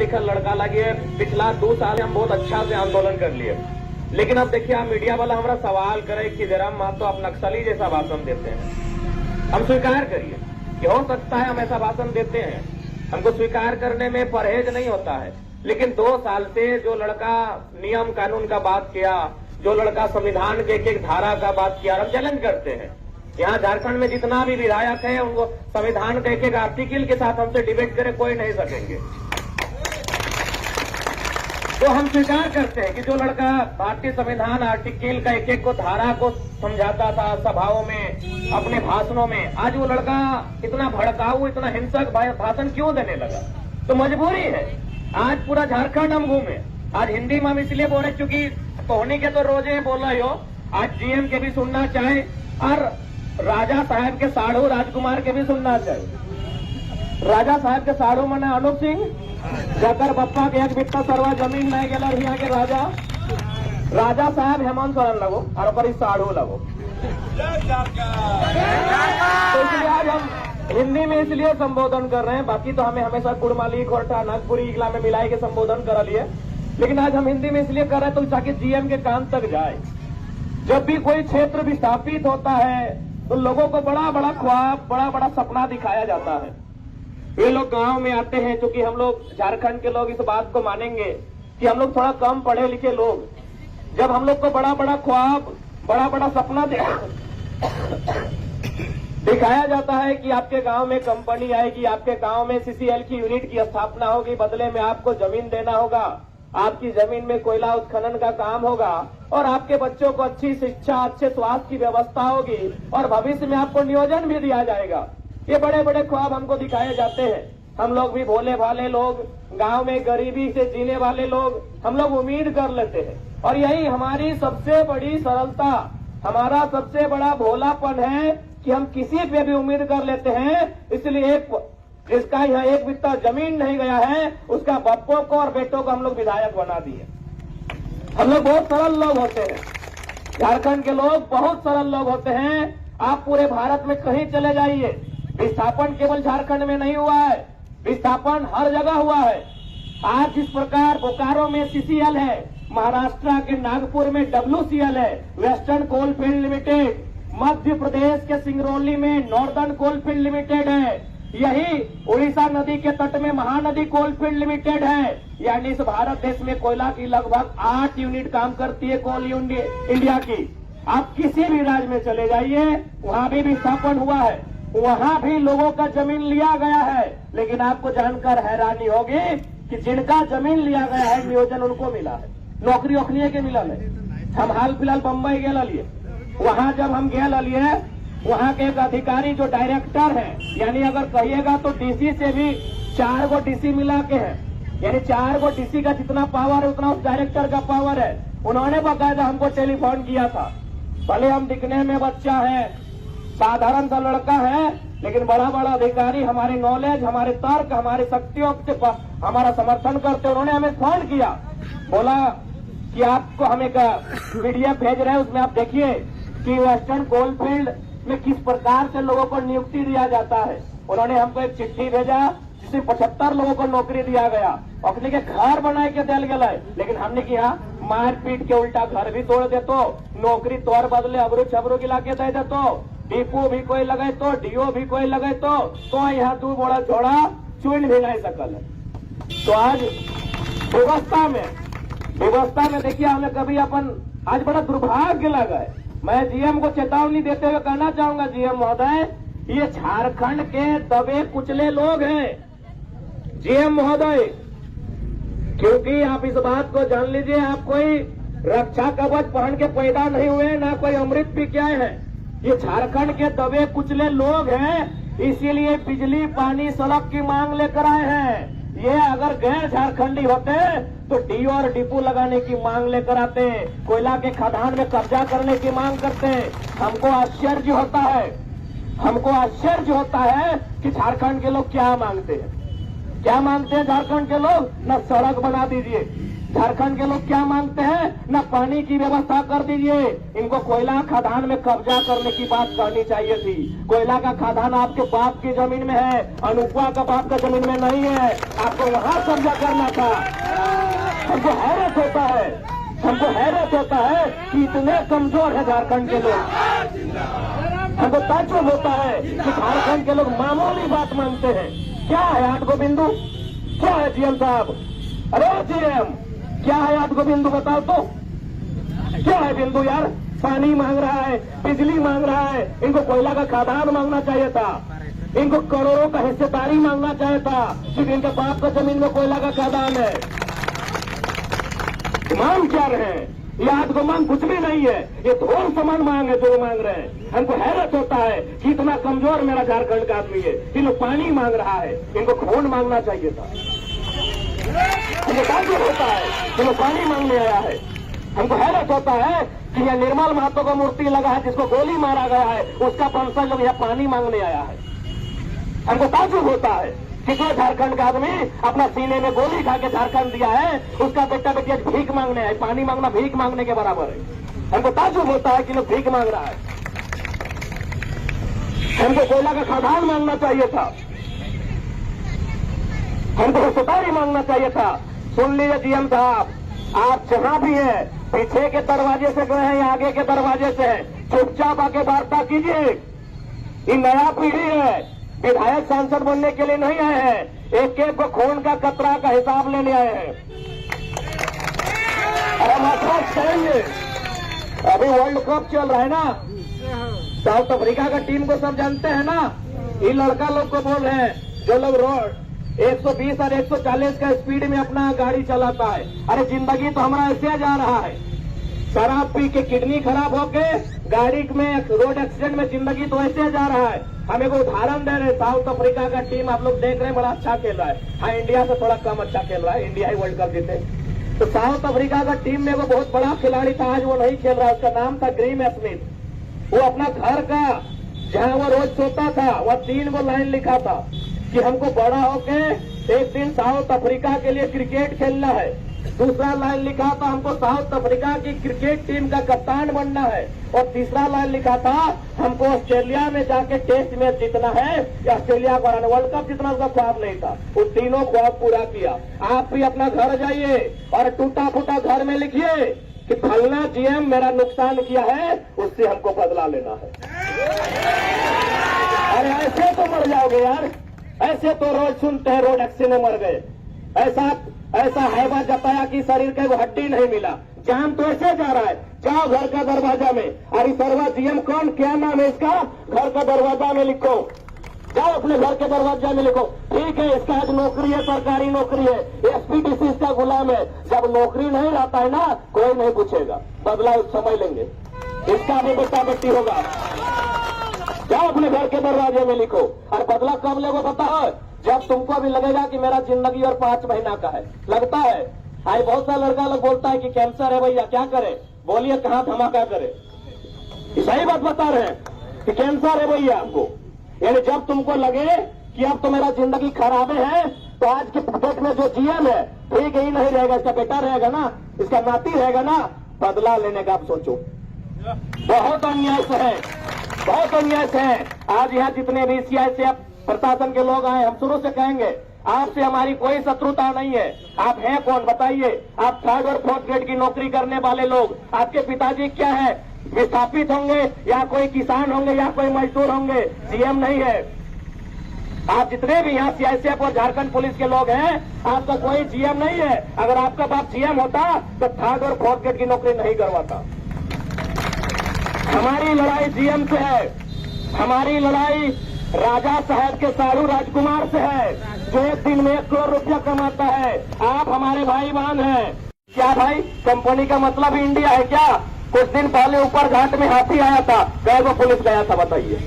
लिखल लड़का लगे। पिछला 2 साल हम बहुत अच्छा से आंदोलन कर लिए, लेकिन अब देखिए आप मीडिया वाला हमारा सवाल करे कि जयराम महतो आप नक्सली जैसा भाषण देते हैं। हम स्वीकार करिए कि हो सकता है हम ऐसा भाषण देते हैं, हमको स्वीकार करने में परहेज नहीं होता है। लेकिन 2 साल से जो लड़का नियम कानून का बात किया, जो लड़का संविधान के एक धारा का बात किया, हम चैलेंज करते हैं। यहाँ झारखंड में जितना भी विधायक है उनको संविधान के एक आर्टिकल के साथ हमसे डिबेट करे कोई नहीं सकेंगे। तो हम स्वीकार करते हैं कि जो लड़का भारतीय संविधान आर्टिकल का एक को धारा को समझाता था सभाओं में, अपने भाषणों में, आज वो लड़का इतना भड़काऊ, इतना हिंसक भाषण क्यों देने लगा? तो मजबूरी है। आज पूरा झारखंड हम घूमे। आज हिंदी में हम इसलिए बोल रहे क्योंकि कोहनी के तो रोजे बोला हो, आज जीएम के भी सुनना चाहे और राजा साहब के साढ़ू राजकुमार के भी सुनना चाहिए। राजा साहब के साढ़ू मने अनूप सिंह, जकर बप्पा के 1 बित्ता सरवा जमीन नहीं गया यहाँ के राजा साहब हेमंत सोरेन लगो और ओकर साढ़ू लगो। तो इसलिए आज हम हिंदी में इसलिए संबोधन कर रहे हैं, बाकी तो हमें हमेशा कुड़माली, खोरठा, नागपुरी, इगला में मिलाई के संबोधन करा लिए, लेकिन आज हम हिंदी में इसलिए कर रहे हैं तो ताकि जीएम के कान तक जाए। जब भी कोई क्षेत्र विस्थापित होता है तो लोगों को बड़ा बड़ा ख्वाब, बड़ा बड़ा सपना दिखाया जाता है। वे लोग गांव में आते हैं, क्योंकि हम लोग झारखंड के लोग इस बात को मानेंगे कि हम लोग थोड़ा कम पढ़े लिखे लोग, जब हम लोग को बड़ा बड़ा ख्वाब, बड़ा बड़ा सपना दिखाया जाता है कि आपके गांव में कंपनी आएगी, आपके गांव में सीसीएल की यूनिट की स्थापना होगी, बदले में आपको जमीन देना होगा, आपकी जमीन में कोयला उत्खनन का काम होगा और आपके बच्चों को अच्छी शिक्षा, अच्छे स्वास्थ्य की व्यवस्था होगी और भविष्य में आपको नियोजन भी दिया जाएगा। ये बड़े बड़े ख्वाब हमको दिखाए जाते हैं। हम लोग भी भोले भाले लोग, गांव में गरीबी से जीने वाले लोग, हम लोग उम्मीद कर लेते हैं और यही हमारी सबसे बड़ी सरलता, हमारा सबसे बड़ा भोलापन है कि हम किसी पे भी उम्मीद कर लेते हैं। इसलिए जिसका यहाँ 1 बित्ता जमीन नहीं गया है उसका बप्पो को और बेटों को हम लोग विधायक बना दिए। हम लोग बहुत सरल लोग होते हैं, झारखंड के लोग बहुत सरल लोग होते हैं। आप पूरे भारत में कहीं चले जाइए, विस्थापन केवल झारखंड में नहीं हुआ है, विस्थापन हर जगह हुआ है। आज जिस प्रकार बोकारो में सीसीएल है, महाराष्ट्र के नागपुर में WCL है, western coalfield limited, Madhya Pradesh के सिंगरौली में नॉर्दर्न कोलफील्ड लिमिटेड है, यही उड़ीसा नदी के तट में महानदी कोलफील्ड लिमिटेड है। यानी इस भारत देश में कोयला की लगभग 8 यूनिट काम करती है कोल इंडिया की। आप किसी भी राज्य में चले जाइए, वहां भी विस्थापन हुआ है, वहां भी लोगों का जमीन लिया गया है। लेकिन आपको जानकर हैरानी होगी कि जिनका जमीन लिया गया है नियोजन उनको मिला है, नौकरी ओखनिए के मिला है। हम हाल फिलहाल बम्बई गए लिए, वहां जब हम गए लिए, वहां के एक अधिकारी जो डायरेक्टर है, यानी अगर कहिएगा तो डीसी से भी 4 गो डीसी मिला के हैं, यानी 4 गो डीसी का जितना पावर है उतना उस डायरेक्टर का पावर है। उन्होंने बाकायदा हमको टेलीफोन किया था। भले हम दिखने में बच्चा है, साधारण सा लड़का है, लेकिन बड़ा बड़ा अधिकारी हमारे नॉलेज, हमारे तर्क, हमारी शक्तियों से हमारा समर्थन करते। उन्होंने हमें फोन किया, बोला कि आपको हम एक PDF भेज रहे हैं, उसमें आप देखिए कि वेस्टर्न कोलफील्ड में किस प्रकार से लोगों को नियुक्ति दिया जाता है। उन्होंने हमको एक चिट्ठी भेजा जिसमें 75 लोगों को नौकरी दिया गया, अपने के घर बनाए के दिल गया। लेकिन हमने किया मार पीट के उल्टा घर भी तोड़ दे तो, नौकरी तोड़ बदले अबरू छबरू गिला के दे दे तो, डिपो भी कोई लगे तो, डीओ भी कोई लगे तो यहाँ 2 बड़ा जोड़ा चुन भी नहीं सकल है। तो आज व्यवस्था में देखिए हमें कभी अपन आज बड़ा दुर्भाग्य लगा है। मैं जीएम को चेतावनी देते हुए कहना चाहूंगा, जीएम महोदय, ये झारखंड के दबे कुचले लोग हैं जीएम महोदय, क्योंकि आप इस बात को जान लीजिए, आप कोई रक्षा कवच पहन के पैदा नहीं हुए, ना कोई अमृत पी के आए हैं। ये झारखंड के दबे कुचले लोग हैं, इसीलिए बिजली, पानी, सड़क की मांग लेकर आए हैं। ये अगर गैर झारखंडी होते तो डीओ और डिपो लगाने की मांग लेकर आते हैं, कोयला के खदान में कब्जा करने की मांग करते हैं। हमको आश्चर्य होता है कि झारखंड के लोग क्या मांगते हैं। क्या मांगते हैं झारखंड के लोग? न सड़क बना दीजिए, झारखंड के लोग क्या मांगते हैं? ना पानी की व्यवस्था कर दीजिए। इनको कोयला खदान में कब्जा करने की बात कहनी चाहिए थी। कोयला का खदान आपके बाप की जमीन में है, अनुपा का बाप का जमीन में नहीं है। आपको वहां कब्जा करना था। हमको हैरत होता है, हमको हैरत होता है कि इतने कमजोर है झारखंड के लोग। हमको ताज्जुब होता है कि झारखंड के लोग मामूली बात मांगते हैं। क्या है 8 गो बिंदु? क्या है जीएम साहब? अरे जीएम, क्या है 8 गो बिंदु? बताओ तो क्या है बिंदु यार? पानी मांग रहा है, बिजली मांग रहा है, इनको कोयला का खदान मांगना चाहिए था, इनको करोड़ों का हिस्सेदारी मांगना चाहिए था। क्योंकि इनके बाप का जमीन में कोयला का खदान है। मांग क्या रहे हैं? ये 8 गो मांग कुछ भी नहीं है, ये थोड़ा समान मांग है जो मांग रहे हैं। हमको हैरत होता है कि इतना कमजोर मेरा झारखंड का आदमी है। इनको पानी मांग रहा है, इनको खून मांगना चाहिए था। हमको ताज्जुब होता है कि वो पानी मांगने आया है। हमको हैरत होता है कि यह निर्मल महतो का मूर्ति लगा है, जिसको गोली मारा गया है, उसका वंशज लोग यह पानी मांगने आया है। हमको ताज्जुब होता है कि जो झारखंड का आदमी अपना सीने में गोली खा के झारखंड दिया है, उसका बेटा बेटी आज भीख मांगने आए। पानी मांगना भीख मांगने के बराबर है। हमको ताज्जुब होता है कि लोग भीख मांग रहा है। हमको कोयला का खदान मांगना चाहिए था, हमको हिस्सेदारी मांगना चाहिए था। सुन लीजिए जीएम साहब, आप जहां भी हैं, पीछे के दरवाजे से गए हैं या आगे के दरवाजे से हैं, चुपचाप आके वार्ता कीजिए। ये नया पीढ़ी है, विधायक सांसद बनने के लिए नहीं आए हैं, एक एक को खून का कतरा का हिसाब लेने आए हैं। अरे मत करेंगे, अभी वर्ल्ड कप चल रहा है ना, साउथ अफ्रीका का टीम को सब जानते हैं ना। ये लड़का लोग को बोल रहे हैं जो लोग रोड 120 और 140 का स्पीड में अपना गाड़ी चलाता है। अरे जिंदगी तो हमारा ऐसे जा रहा है, शराब पी के किडनी खराब होके गाड़ी में रोड एक्सीडेंट में जिंदगी तो ऐसे जा रहा है। हम एक उदाहरण दे रहे, साउथ अफ्रीका का टीम आप लोग देख रहे हैं, बड़ा अच्छा खेल रहा है। हाँ, इंडिया से थोड़ा कम अच्छा खेल रहा है, इंडिया ही वर्ल्ड कप जीते। तो साउथ अफ्रीका का टीम में वो बहुत बड़ा खिलाड़ी था, आज वो नहीं खेल रहा। उसका नाम था ग्रेम स्मिथ। वो अपना घर का जहां वो रोज सोता था, वह 3 गो लाइन लिखा था कि हमको बड़ा होके एक दिन साउथ अफ्रीका के लिए क्रिकेट खेलना है। दूसरा लाइन लिखा था हमको साउथ अफ्रीका की क्रिकेट टीम का कप्तान बनना है। और तीसरा लाइन लिखा था हमको ऑस्ट्रेलिया में जाके टेस्ट मैच जीतना है या ऑस्ट्रेलिया को हराना। वर्ल्ड कप जितना उसका ख्वाब नहीं था, वो तीनों ख्वाब पूरा किया। आप भी अपना घर जाइए और टूटा फूटा घर में लिखिए कि फलना जीएम मेरा नुकसान किया है, उससे हमको बदला लेना है। अरे ऐसे तो मर जाओगे यार, ऐसे तो रोज सुनते हैं रोड एक्सीडेंट में मर गए। ऐसा हैवा जताया कि शरीर के वो हड्डी नहीं मिला। जान तो ऐसे जा रहा है। जाओ घर का दरवाजा में, अरे सर्वा जीएम कौन, क्या नाम है इसका, घर का दरवाजा में लिखो। जाओ अपने घर के दरवाजा में लिखो। ठीक है, इसका आज नौकरी है, सरकारी नौकरी है, एसपीडीसी इसका गुलाम है। जब नौकरी नहीं रहता है ना, कोई नहीं पूछेगा, बदला समय लेंगे, इसका भी बेटा बेटी होगा। जाओ अपने घर के दरवाजे में लिखो। और बदला कब लेगो पता है? जब तुमको भी लगेगा कि मेरा जिंदगी और 5 महीना का है। लगता है हाई, बहुत सा लड़का लोग बोलता है कि कैंसर है भैया, क्या करे? बोलिए कहाँ धमाका करे। सही बात बता रहे हैं कि कैंसर है भैया आपको। यानी जब तुमको लगे कि अब तो मेरा जिंदगी खराब है, तो आज के डेट में जो जीएम है ठीक ही नहीं रहेगा, इसका बेटा रहेगा ना, इसका नाती रहेगा ना, बदला लेने का आप सोचो। बहुत अन्याय से है, बहुत अन्याय से है। आज यहाँ जितने भी सीआईसी प्रशासन के लोग आए, हम शुरू से कहेंगे आपसे हमारी कोई शत्रुता नहीं है। आप हैं कौन बताइए? आप 3rd और 4th ग्रेड की नौकरी करने वाले लोग। आपके पिताजी क्या है, विस्थापित होंगे या कोई किसान होंगे या कोई मजदूर होंगे, सीएम नहीं है। आप जितने भी यहाँ सीआईएसएफ और झारखंड पुलिस के लोग हैं, आपका कोई जीएम नहीं है। अगर आपका बाप जीएम होता तो 3rd और 4th ग्रेड की नौकरी नहीं करवाता। हमारी लड़ाई जीएम से है, हमारी लड़ाई राजा साहब के सारू राजकुमार से है, जो एक दिन में 1 करोड़ रुपया कमाता है। आप हमारे भाई बहन हैं। क्या भाई, कंपनी का मतलब इंडिया है क्या? कुछ दिन पहले ऊपर घाट में हाथी आया था, कई गो पुलिस गया था, बताइए।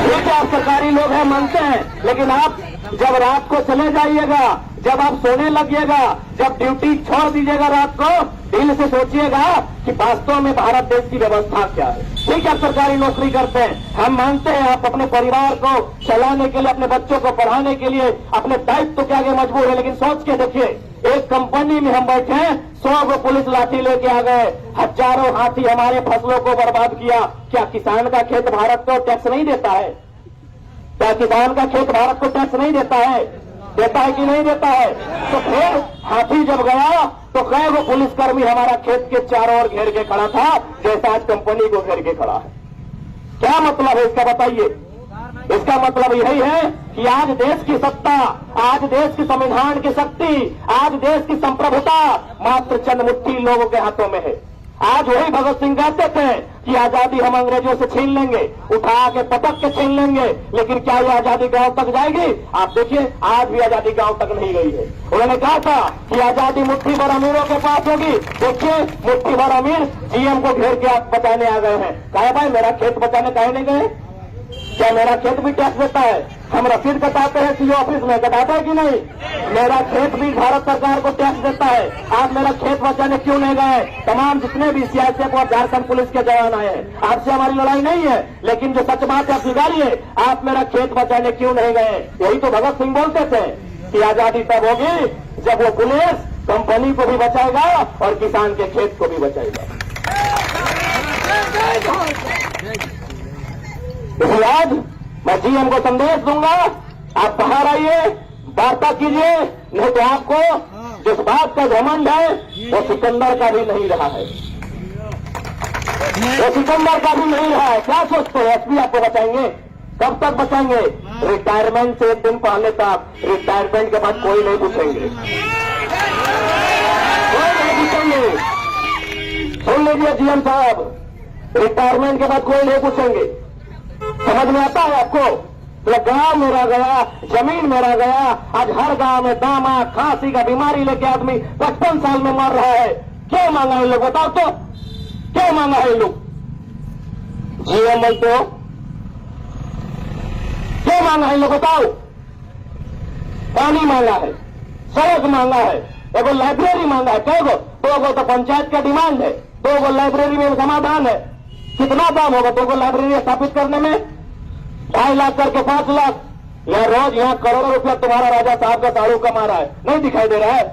ये तो आप सरकारी लोग हैं, मानते हैं, लेकिन आप जब रात को चले जाइएगा, जब आप सोने लगिएगा, जब ड्यूटी छोड़ दीजिएगा रात को, दिल से सोचिएगा कि वास्तव में भारत देश की व्यवस्था क्या है। ठीक है, आप सरकारी नौकरी करते हैं, हम मानते हैं आप अपने परिवार को चलाने के लिए, अपने बच्चों को पढ़ाने के लिए अपने दायित्व के आगे मजबूर है, लेकिन सोच के देखिए एक कंपनी में हम बैठे 100 को पुलिस लाठी लेके आ गए, हजारों हाथी हमारे फसलों को बर्बाद किया। क्या किसान का खेत भारत को टैक्स नहीं देता है? क्या किसान का खेत भारत को टैक्स नहीं देता है? देता है कि नहीं देता है? तो फिर हाथी जब गया तो कई वो पुलिसकर्मी हमारा खेत के चारों ओर घेर के खड़ा था, जैसा आज कंपनी को घेर के खड़ा है। क्या मतलब है इसका बताइए? इसका मतलब यही है कि आज देश की सत्ता, आज देश की संविधान की शक्ति, आज देश की संप्रभुता मात्र चंद मुट्ठी लोगों के हाथों में है। आज वही भगत सिंह कहते थे कि आजादी हम अंग्रेजों से छीन लेंगे, उठा के पटक के छीन लेंगे, लेकिन क्या ये आजादी गांव तक जाएगी? आप देखिए, आज भी आजादी गांव तक नहीं गई है। उन्होंने कहा था कि आजादी मुट्ठी भर अमीरों के पास होगी। देखिए, मुट्ठी भर अमीर जीएम को घेर के आप बचाने आ गए हैं। कहा भाई मेरा खेत बचाने काहे नहीं गए? क्या मेरा खेत भी टैक्स देता है? हम रसीद कटाते हैं सीओ ऑफिस में, कटाता है कि नहीं? मेरा खेत भी भारत सरकार को टैक्स देता है। आप मेरा खेत बचाने क्यों नहीं गए? तमाम जितने भी सीआईएसएफ और झारखंड पुलिस के जवान आए हैं, आपसे हमारी लड़ाई नहीं है, लेकिन जो सच बात है स्वीकारिए, आप मेरा खेत बचाने क्यों नहीं गए? यही तो भगत सिंह बोलते थे कि आजादी तब होगी जब वो पुलिस कंपनी को भी बचाएगा और किसान के खेत को भी बचाएगा। इसलिए आज मैं जीएम को संदेश दूंगा, आप बाहर आइए, वार्ता कीजिए, नहीं तो आपको जिस बात का घमंड है वो सिकंदर का भी नहीं रहा है, वो सिकंदर का भी नहीं रहा है। क्या सोचते हैं एसपी आपको बचाएंगे? कब तक बचाएंगे? रिटायरमेंट से एक दिन पहले तक, रिटायरमेंट के बाद कोई नहीं पूछेंगे, कोई नहीं पूछेंगे। सुन लीजिए जीएम साहब, रिटायरमेंट के बाद कोई नहीं पूछेंगे। समझ में आता है आपको? तो गांव मेरा गया, जमीन मेरा गया, आज हर गांव में दामा खांसी का बीमारी लेके आदमी 55 साल में मर रहा है। क्यों मांगा है लोग? बताओ तो, क्यों मांगा है लोग? जीएम तो क्यों मांगा है लोग? बताओ। पानी मांगा है, सड़क मांगा है, एगो लाइब्रेरी मांगा है। कई गो? 2 गो तो पंचायत का डिमांड है, 2 गो लाइब्रेरी में समाधान है। कितना दाम होगा 2 गो लाइब्रेरी स्थापित करने में? 2.5 लाख करके 5 लाख। यह रोज यहाँ करोड़ों रुपया तुम्हारा राजा साहब का साड़ू कमा रहा है, नहीं दिखाई दे रहा है?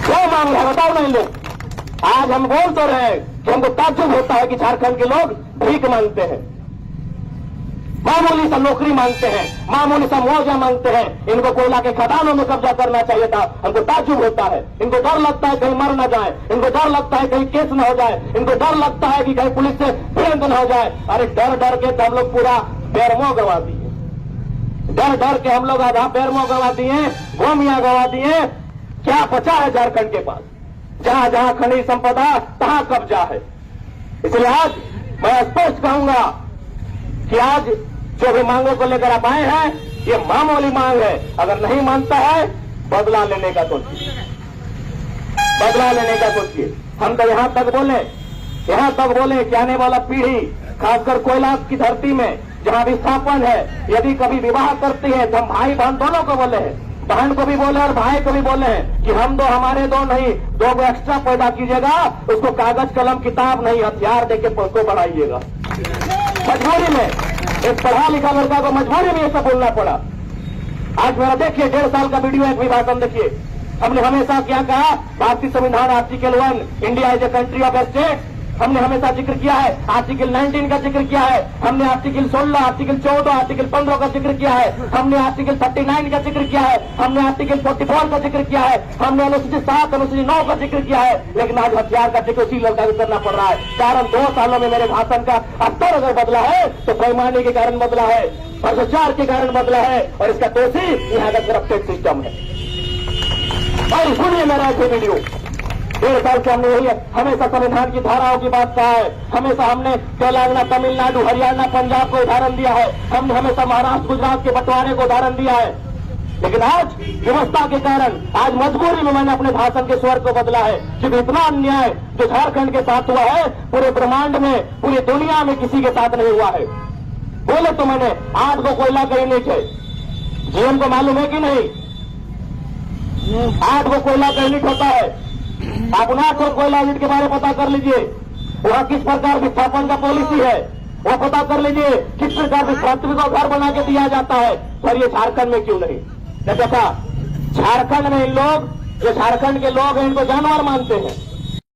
क्या मांग रहा है बताओ नहीं लोग? आज हम बोल तो रहे हैं कि हमको ताज्जुब होता है कि झारखंड के लोग भीख मांगते हैं, मामूली सा नौकरी मांगते हैं, मामूली सा मुआवजा मांगते हैं। इनको कोयला के खदानों में कब्जा करना चाहिए था। हमको ताज्जुब होता है, इनको डर लगता है कहीं मर न जाए, इनको डर लगता है कहीं केस न हो जाए, इनको डर लगता है कि कहीं पुलिस से भिड़ंत न हो जाए। अरे डर डर के तो हम लोग पूरा पैरमो गवा दिए, डर डर के हम लोग आधा पैरमो गवा दिए, भूमिया गवा दिए। क्या बचा है झारखंड के पास? जहां जहां खनिज संपदा तहां कब्जा है। इसलिए आज मैं स्पष्ट कहूंगा कि आज जो भी मांगों को लेकर आप आए हैं, ये मामूली मांग है। अगर नहीं मानता है, बदला लेने का सोचिए, बदला लेने का सोचिए। हम तो यहां तक बोले कि आने वाला पीढ़ी, खासकर कोयला की धरती में जहां विस्थापन है, यदि कभी विवाह करती है तो हम भाई बहन दोनों को बोले हैं, बहन को भी बोले और भाई को भी बोले हैं कि हम दो हमारे दो नहीं, 2 को एक्स्ट्रा पैदा कीजिएगा, उसको कागज कलम किताब नहीं हथियार देके उसको बढ़ाइएगा। मजबूरी में एक पढ़ा लिखा लड़का को मजबूरी में ये सब बोलना पड़ा। आज मेरा देखिए 1.5 साल का वीडियो एक भी भाषण देखिए। हमने हमेशा क्या कहा? भारतीय संविधान article 1, India is a country of state, हमने हमेशा जिक्र किया है। आर्टिकल 19 का जिक्र किया है हमने, आर्टिकल 16, आर्टिकल 14, आर्टिकल 15 का जिक्र किया है हमने, आर्टिकल 39 का जिक्र किया है हमने, आर्टिकल 44 का जिक्र किया है हमने, अनुसूचित 7, अनुसूचित 9 का जिक्र किया है। लेकिन आज हथियार का जिक्र उसी लड़का को करना पड़ रहा है। कारण 2 सालों में मेरे भाषण का स्तर अगर बदला है तो पैमाने के कारण बदला है, भ्रष्टाचार के कारण बदला है, और इसका दोषी यहाँ का करप्टेड सिस्टम है। और सुनिए मेरा ऐसे वीडियो, 1.5 साल से हमने यही हमेशा संविधान की धाराओं की बात कहा है, हमेशा हमने तेलंगाना, तमिलनाडु, हरियाणा, पंजाब को उदाहरण दिया है, हमने हमेशा महाराष्ट्र, गुजरात के बंटवारे को उदाहरण दिया है। लेकिन आज व्यवस्था के कारण, आज मजबूरी में मैंने अपने भाषण के स्वर को बदला है, क्योंकि इतना अन्याय जो झारखंड के साथ हुआ है पूरे ब्रह्मांड में, पूरी दुनिया में किसी के साथ नहीं हुआ है। बोले तो मैंने 8 को कोयला का यूनिट है, जीएम को मालूम है कि नहीं? 8 को कोयला का यूनिट होता है। आप 9 कोयला यूनिट के बारे में पता कर लीजिए, वहां किस प्रकार विस्थापन का पॉलिसी है वो पता कर लीजिए, किस प्रकार विस्थापित को घर बना के दिया जाता है। पर ये झारखंड में क्यों नहीं? देखा झारखंड में इन लोग, जो झारखंड के लोग हैं, इनको जानवर मानते हैं।